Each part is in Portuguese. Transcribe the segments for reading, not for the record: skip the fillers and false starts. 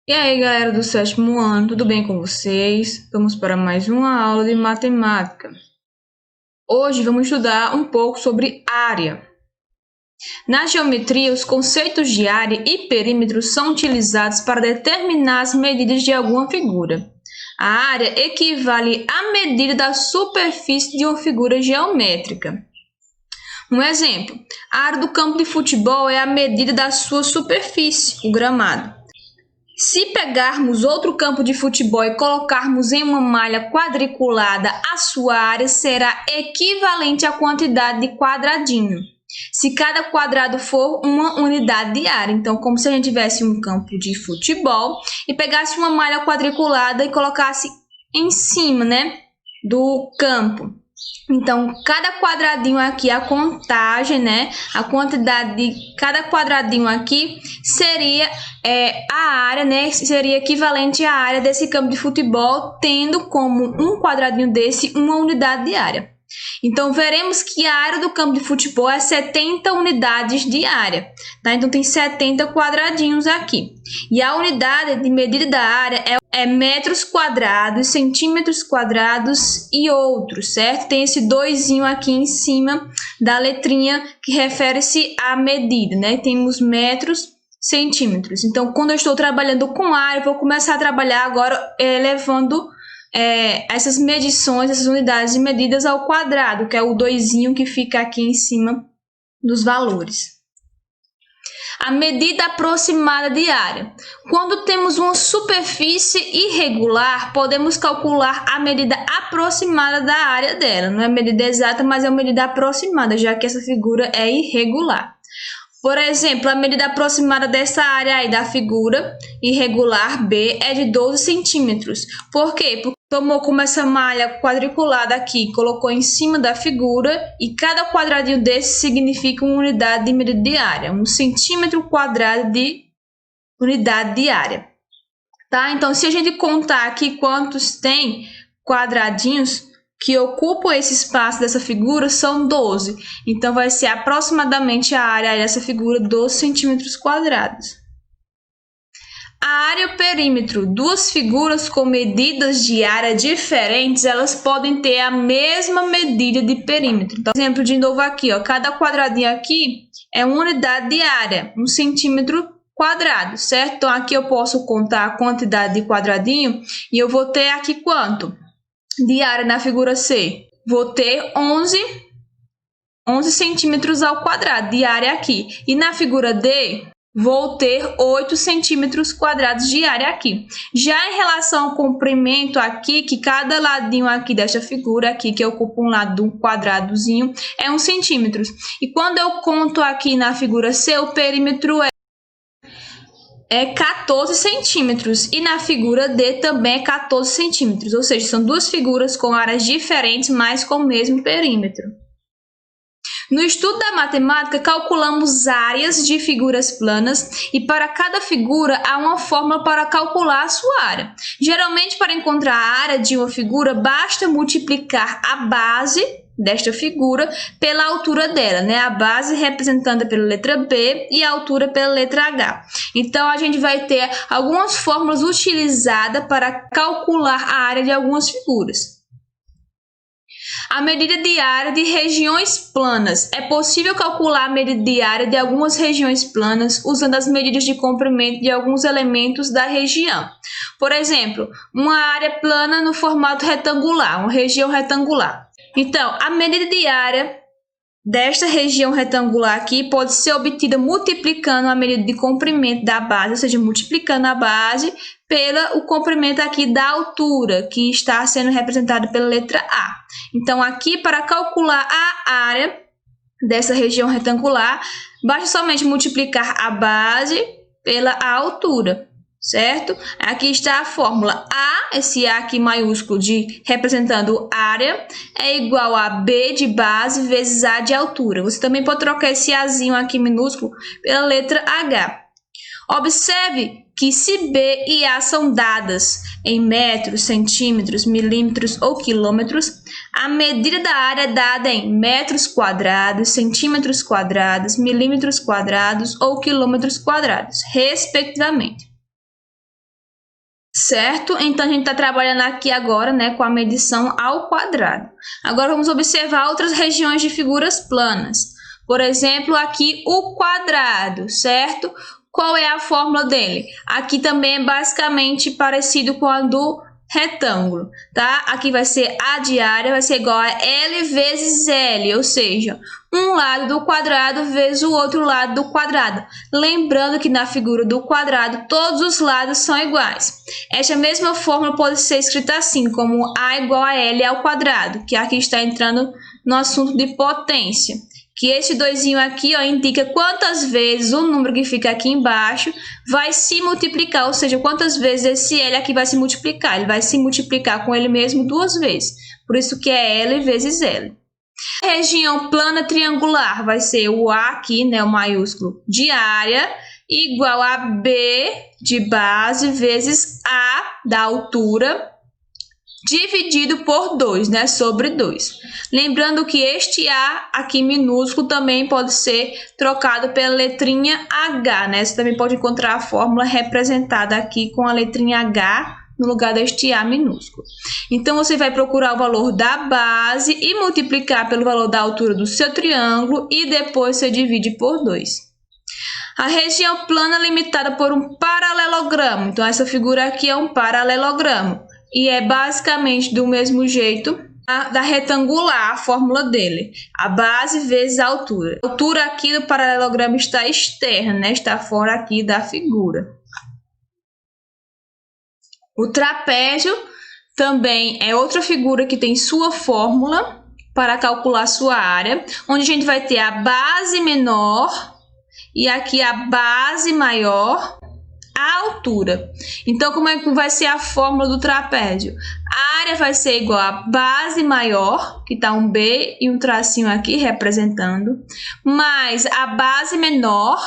E aí, galera do sétimo ano, tudo bem com vocês? Vamos para mais uma aula de matemática. Hoje vamos estudar um pouco sobre área. Na geometria, os conceitos de área e perímetro são utilizados para determinar as medidas de alguma figura. A área equivale à medida da superfície de uma figura geométrica. Um exemplo, a área do campo de futebol é a medida da sua superfície, o gramado. Se pegarmos outro campo de futebol e colocarmos em uma malha quadriculada, a sua área será equivalente à quantidade de quadradinho, se cada quadrado for uma unidade de área. Então, como se a gente tivesse um campo de futebol e pegasse uma malha quadriculada e colocasse em cima, do campo. Então, cada quadradinho aqui, a contagem, a quantidade de cada quadradinho aqui seria a área, seria equivalente à área desse campo de futebol, tendo como um quadradinho desse uma unidade de área. Então, veremos que a área do campo de futebol é 70 unidades de área, tá? Então, tem 70 quadradinhos aqui. E a unidade de medida da área é metros quadrados, centímetros quadrados e outros, certo? Tem esse doisinho aqui em cima da letrinha que refere-se à medida, Temos metros, centímetros. Então, quando eu estou trabalhando com área, eu vou começar a trabalhar agora levando essas medições, essas unidades de medidas ao quadrado, que é o doisinho que fica aqui em cima dos valores. A medida aproximada de área. Quando temos uma superfície irregular, podemos calcular a medida aproximada da área dela. Não é a medida exata, mas é a medida aproximada, já que essa figura é irregular. Por exemplo, a medida aproximada dessa área aí da figura irregular B é de 12 centímetros. Por quê? Porque tomou como essa malha quadriculada aqui, colocou em cima da figura e cada quadradinho desse significa uma unidade de medida de área, 1 centímetro quadrado de unidade de área. Tá? Então, se a gente contar aqui quantos tem quadradinhos que ocupam esse espaço dessa figura, são 12. Então, vai ser aproximadamente a área dessa figura 12 centímetros quadrados. A área e o perímetro, duas figuras com medidas de área diferentes, elas podem ter a mesma medida de perímetro. Então, exemplo de novo aqui, cada quadradinho aqui é uma unidade de área, 1 centímetro quadrado, certo? Então, aqui eu posso contar a quantidade de quadradinho e eu vou ter aqui quanto? De área na figura C? Vou ter 11 centímetros ao quadrado de área aqui. E na figura D, vou ter 8 centímetros quadrados de área aqui. Já em relação ao comprimento aqui, que cada ladinho aqui desta figura aqui, que ocupa um lado de um quadradozinho, é 1 centímetro. E quando eu conto aqui na figura C, o perímetro é 14 centímetros. E na figura D também é 14 centímetros. Ou seja, são duas figuras com áreas diferentes, mas com o mesmo perímetro. No estudo da matemática, calculamos áreas de figuras planas e para cada figura há uma fórmula para calcular a sua área. Geralmente, para encontrar a área de uma figura, basta multiplicar a base desta figura pela altura dela, A base representada pela letra B e a altura pela letra H. Então, a gente vai ter algumas fórmulas utilizadas para calcular a área de algumas figuras. A medida de área de regiões planas. É possível calcular a medida de área de algumas regiões planas usando as medidas de comprimento de alguns elementos da região. Por exemplo, uma área plana no formato retangular, uma região retangular. Então, a medida de área desta região retangular aqui pode ser obtida multiplicando a medida de comprimento da base, ou seja, multiplicando a base pelo comprimento aqui da altura, que está sendo representado pela letra A. Então, aqui, para calcular a área dessa região retangular, basta somente multiplicar a base pela altura, certo? Aqui está a fórmula A, esse A aqui maiúsculo representando área, é igual a B de base vezes A de altura. Você também pode trocar esse Azinho aqui minúsculo pela letra H. Observe que se B e A são dadas em metros, centímetros, milímetros ou quilômetros, a medida da área é dada em metros quadrados, centímetros quadrados, milímetros quadrados ou quilômetros quadrados, respectivamente. certo? Então, a gente está trabalhando aqui agora, né, com a medição ao quadrado. Agora, vamos observar outras regiões de figuras planas. Por exemplo, aqui o quadrado, certo? Qual é a fórmula dele? Aqui também é basicamente parecido com a do retângulo, tá? Aqui vai ser a de área, vai ser igual a L vezes L, ou seja, um lado do quadrado vezes o outro lado do quadrado. Lembrando que na figura do quadrado, todos os lados são iguais. Esta mesma fórmula pode ser escrita assim, como A igual a L ao quadrado, que aqui está entrando no assunto de potência. Que esse doisinho aqui, ó, indica quantas vezes o número que fica aqui embaixo vai se multiplicar, ou seja, quantas vezes esse L aqui vai se multiplicar. Ele vai se multiplicar com ele mesmo 2 vezes. Por isso que é L vezes L. A região plana triangular vai ser o A aqui, né, o maiúsculo, de área, igual a B de base vezes A da altura, dividido por 2, né, sobre 2. Lembrando que este A aqui minúsculo também pode ser trocado pela letrinha H, né? Você também pode encontrar a fórmula representada aqui com a letrinha H no lugar deste A minúsculo. Então, você vai procurar o valor da base e multiplicar pelo valor da altura do seu triângulo e depois você divide por 2. A região plana limitada por um paralelogramo. Então, essa figura aqui é um paralelogramo. E é basicamente do mesmo jeito da retangular, a fórmula dele. A base vezes a altura. A altura aqui do paralelogramo está externa, né? Está fora aqui da figura. O trapézio também é outra figura que tem sua fórmula para calcular sua área, onde a gente vai ter a base menor e aqui a base maior, a altura. Então, como é que vai ser a fórmula do trapézio? A área vai ser igual a base maior, que está um B e um tracinho aqui representando, mais a base menor,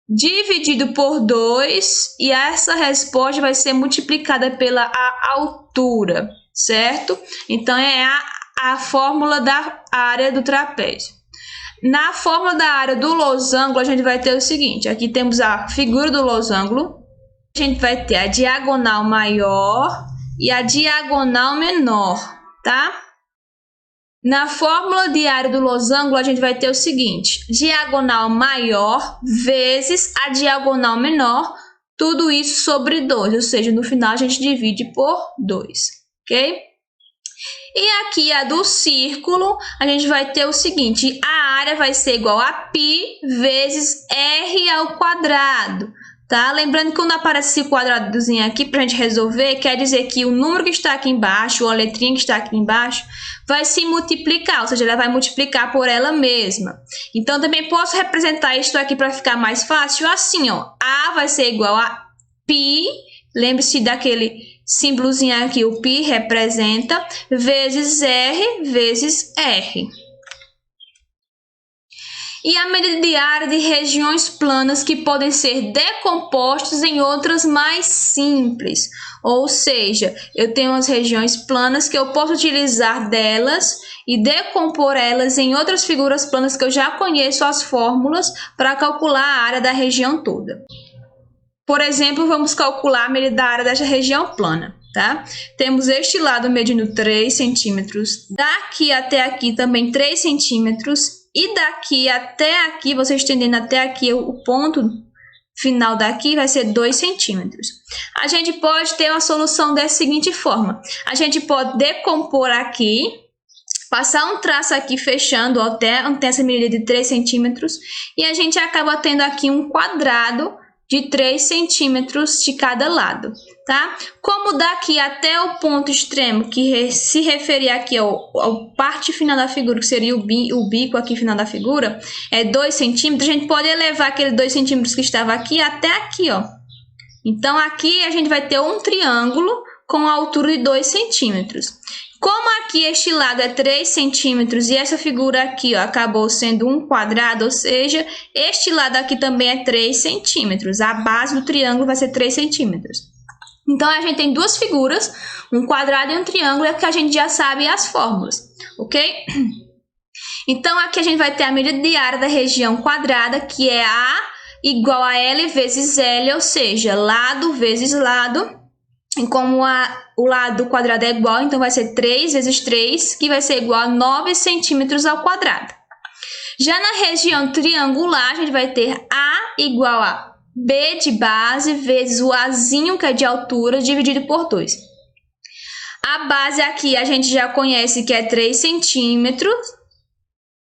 dividido por 2, e essa resposta vai ser multiplicada pela altura, certo? Então, é a fórmula da área do trapézio. Na fórmula da área do losango, a gente vai ter o seguinte. Aqui temos a figura do losango. A gente vai ter a diagonal maior e a diagonal menor, tá? Na fórmula de área do losango, a gente vai ter o seguinte. Diagonal maior vezes a diagonal menor. Tudo isso sobre 2. Ou seja, no final a gente divide por 2, ok? E aqui a do círculo, a gente vai ter o seguinte, a área vai ser igual a π vezes r ao quadrado, tá? Lembrando que quando aparece esse quadradozinho aqui para a gente resolver, quer dizer que o número que está aqui embaixo, ou a letrinha que está aqui embaixo, vai se multiplicar, ou seja, ela vai multiplicar por ela mesma. Então, também posso representar isso aqui para ficar mais fácil, assim, ó, A vai ser igual a π, lembre-se daquele símbolozinho aqui, o π representa, vezes R vezes R. E a medida de área de regiões planas que podem ser decompostas em outras mais simples. Ou seja, eu tenho as regiões planas que eu posso utilizar delas e decompor elas em outras figuras planas que eu já conheço as fórmulas para calcular a área da região toda. Por exemplo, vamos calcular a medida da área desta região plana, tá? Temos este lado medindo 3 centímetros, daqui até aqui também 3 centímetros, e daqui até aqui, você estendendo até aqui, o ponto final daqui vai ser 2 centímetros. A gente pode ter uma solução da seguinte forma. A gente pode decompor aqui, passar um traço aqui fechando até essa medida de 3 centímetros, e a gente acaba tendo aqui um quadrado de 3 centímetros de cada lado, tá? Como daqui até o ponto extremo, que se referir aqui ao parte final da figura, que seria o bico aqui final da figura, é 2 centímetros, a gente pode elevar aquele 2 centímetros que estava aqui até aqui, ó. Então, aqui a gente vai ter um triângulo com a altura de 2 centímetros. Como aqui este lado é 3 centímetros e essa figura aqui, ó, acabou sendo um quadrado, ou seja, este lado aqui também é 3 centímetros. A base do triângulo vai ser 3 centímetros. Então, a gente tem duas figuras, um quadrado e um triângulo, é que a gente já sabe as fórmulas, ok? Então, aqui a gente vai ter a medida de área da região quadrada, que é A igual a L vezes L, ou seja, lado vezes lado. E como o lado do quadrado é igual, então vai ser 3 vezes 3, que vai ser igual a 9 centímetros ao quadrado. Já na região triangular, a gente vai ter A igual a B de base vezes o Azinho, que é de altura, dividido por 2. A base aqui a gente já conhece que é 3 centímetros,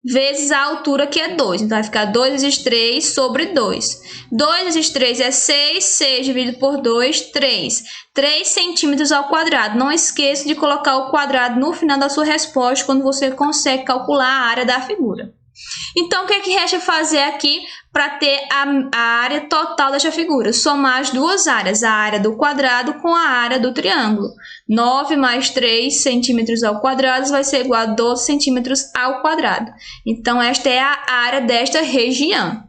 vezes a altura, que é 2. Então, vai ficar 2 vezes 3 sobre 2. 2 vezes 3 é 6, 6 dividido por 2, 3. 3 centímetros ao quadrado. Não esqueça de colocar o quadrado no final da sua resposta, quando você consegue calcular a área da figura. Então, o que é que resta fazer aqui para ter a área total desta figura? Somar as duas áreas, a área do quadrado com a área do triângulo. 9 mais 3 centímetros ao quadrado vai ser igual a 12 centímetros ao quadrado. Então, esta é a área desta região.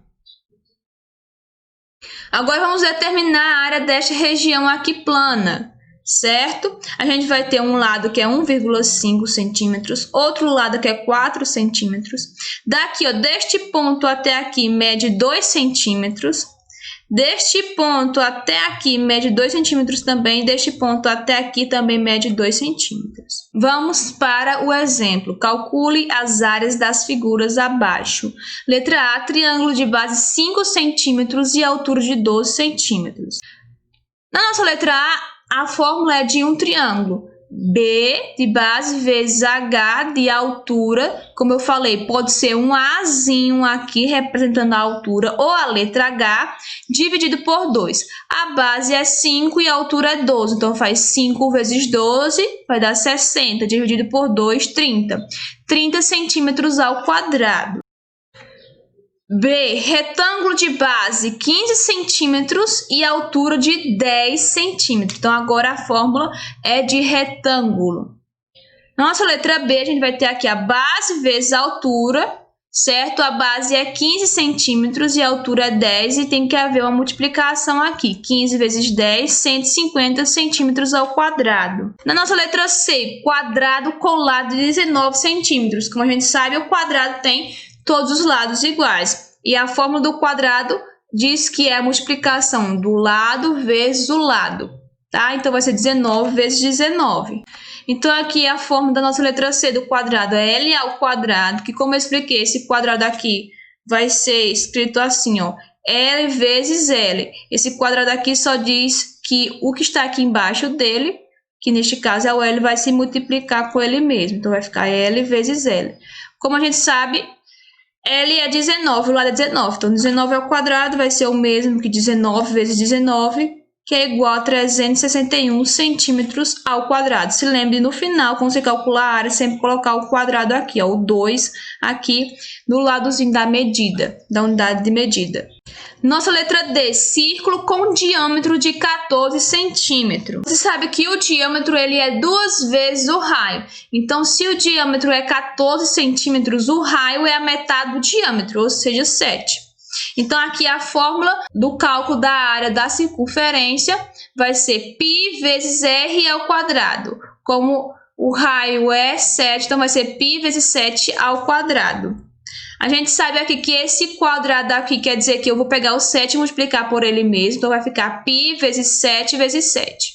Agora, vamos determinar a área desta região aqui plana. Certo? A gente vai ter um lado que é 1,5 centímetros, outro lado que é 4 centímetros. Daqui, ó, deste ponto até aqui, mede 2 centímetros. Deste ponto até aqui, mede 2 centímetros também. Deste ponto até aqui, também mede 2 centímetros. Vamos para o exemplo. Calcule as áreas das figuras abaixo. Letra A, triângulo de base 5 centímetros e altura de 12 centímetros. Na nossa letra A fórmula é de um triângulo. B de base vezes H de altura. Como eu falei, pode ser um Azinho aqui representando a altura ou a letra H dividido por 2. A base é 5 e a altura é 12. Então, faz 5 vezes 12, vai dar 60. Dividido por 2, 30. 30 centímetros ao quadrado. B, retângulo de base 15 centímetros e altura de 10 centímetros. Então, agora a fórmula é de retângulo. Nossa letra B, a gente vai ter aqui a base vezes a altura, certo? A base é 15 centímetros e a altura é 10 e tem que haver uma multiplicação aqui. 15 vezes 10, 150 centímetros ao quadrado. Na nossa letra C, quadrado com lado de 19 centímetros. Como a gente sabe, o quadrado tem todos os lados iguais. E a fórmula do quadrado diz que é a multiplicação do lado vezes o lado, tá? Então, vai ser 19 vezes 19. Então, aqui é a fórmula da nossa letra C do quadrado, é L ao quadrado, que como eu expliquei, esse quadrado aqui vai ser escrito assim, ó, L vezes L. Esse quadrado aqui só diz que o que está aqui embaixo dele, que neste caso é o L, vai se multiplicar com ele mesmo. Então, vai ficar L vezes L. Como a gente sabe, L é 19, o lado é 19. Então, 19 ao quadrado vai ser o mesmo que 19 vezes 19, que é igual a 361 centímetros ao quadrado. Se lembre, no final, quando você calcular a área, sempre colocar o quadrado aqui, ó, o 2 aqui no ladozinho da medida, da unidade de medida. Nossa letra D, círculo com diâmetro de 14 centímetros. Você sabe que o diâmetro ele é 2 vezes o raio. Então, se o diâmetro é 14 centímetros, o raio é a metade do diâmetro, ou seja, 7. Então, aqui a fórmula do cálculo da área da circunferência vai ser π vezes r ao quadrado. Como o raio é 7, então vai ser π vezes 7 ao quadrado. A gente sabe aqui que esse quadrado aqui quer dizer que eu vou pegar o 7 e multiplicar por ele mesmo. Então, vai ficar π vezes 7 vezes 7.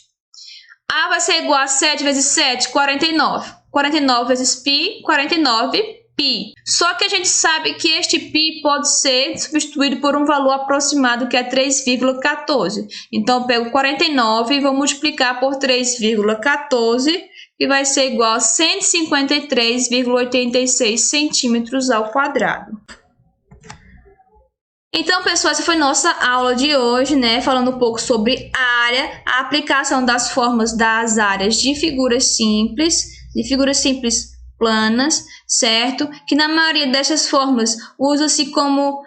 A vai ser igual a 7 vezes 7, 49. 49 vezes π, 49 π. Só que a gente sabe que este π pode ser substituído por um valor aproximado que é 3,14. Então, eu pego 49 e vou multiplicar por 3,14, que vai ser igual a 153,86 centímetros ao quadrado. Então, pessoal, essa foi nossa aula de hoje, né? Falando um pouco sobre área, a aplicação das formas das áreas de figuras simples planas, certo? Que na maioria dessas formas usa-se como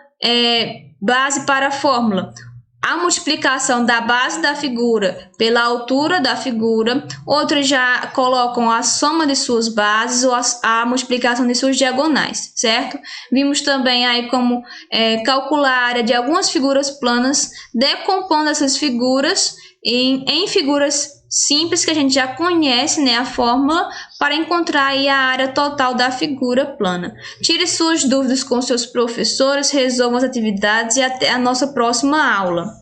base para a fórmula a multiplicação da base da figura pela altura da figura. Outras já colocam a soma de suas bases ou a multiplicação de suas diagonais, certo? Vimos também aí como calcular a área de algumas figuras planas, decompondo essas figuras em figuras simples que a gente já conhece, né, a fórmula para encontrar aí a área total da figura plana. Tire suas dúvidas com seus professores, resolvam as atividades e até a nossa próxima aula.